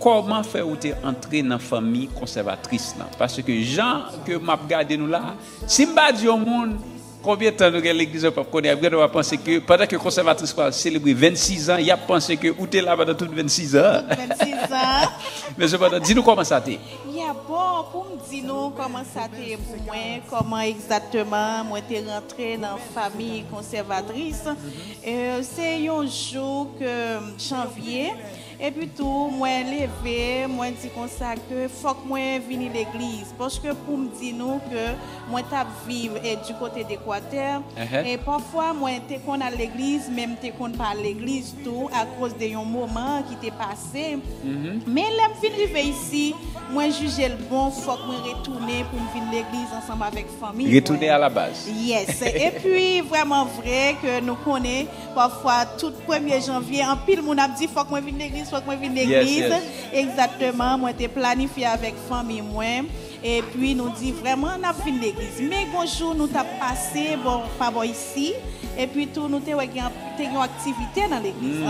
comment faire ou entrer dans la famille conservatrice là? Parce que gens que m'a regardé nous là, si m'a dit au monde combien de temps nous avons l'église pas connaître, on va penser que pendant que conservatrice va célébrer 26 ans, il a pensé que ou t'es là pendant toutes 26 ans. 26 ans. Mais cependant, dis-nous comment ça t'est. Bon, pour me dire nous comment ça t'est pour moi, comment exactement moi t'es rentré dans la famille conservatrice. C'est un jour que janvier. Et puis tout, moi levé, moi dit comme ça que faut que moi venir l'église parce que pour me dire nous que moi t'a vivre du côté d'Équateur et parfois moi t'es qu'on à l'église même t'es qu'on pas à l'église tout à cause de un moment qui t'est passé. Mais là me fin arriver ici, moi juger le bon faut que moi retourner pour me venir l'église ensemble avec famille. Retourner à la base. Yes. Et puis vraiment vrai que nous connaissons parfois tout 1er janvier en pile mon a dit faut que moi vienne l'église, faut que moi vienne l'église. Yes. Exactement, moi t'ai planifié avec famille moi et puis nous dit vraiment on a fini l'église. Mais bonjour nous t'a passé bon pas bon ici et puis tout nous t'ai une activité dans l'église.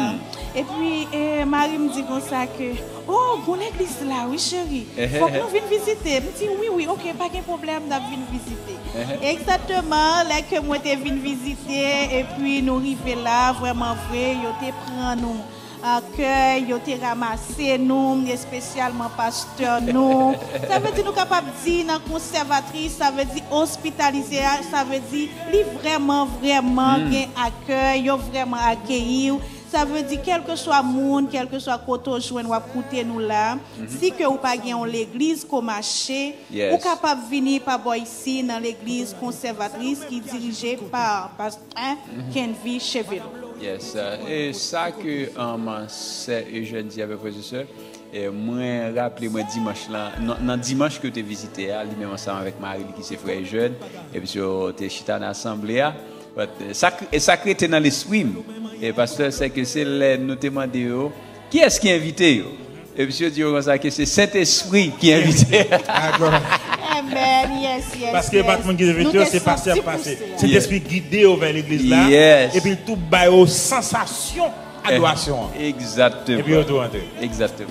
Et puis Marie me dit comme ça que oh bon église là oui chérie. Faut que nous vienne visiter. Me dit oui OK pas de problème d'aller visiter. Exactement, là que moi t'ai venu visiter et puis nous arriver là vraiment vrai, yo te prend nous accueil, yo te ramassé nous, spécialement pasteur nous. Ça veut dire nous capable dire dans conservatrice, ça veut dire hospitaliser, ça veut dire li vraiment bien accueil, yo vraiment accueillir. Ça veut dire quel que soit monde, quel que soit côté joindre ou côté nous là, si que ou pas gagne l'église comme marché, ou capable venir par boy ici dans l'église conservatrice qui est dirigée par pasteur Kenvi Chevelo. Yes, et ça que c'est je dis avec frères et sœurs, et moi rappelez moi dimanche là, dans dimanche que tu as visité lui même ensemble avec Marie qui c'est frère jeune et puis tu es chita dans l'assemblée ça crée dans l'esprit et pasteur c'est que c'est nous te demander qui est-ce qui est invité et puis dit comme ça que c'est Saint-Esprit qui est invité. Amen, yes. Parce que le bâtiment qui est invité, c'est pasteur passé. C'est l'esprit guidé vers l'église là. Et puis tout bail aux sensations, adoration. Exactement. Et puis on doit entrer. Exactement.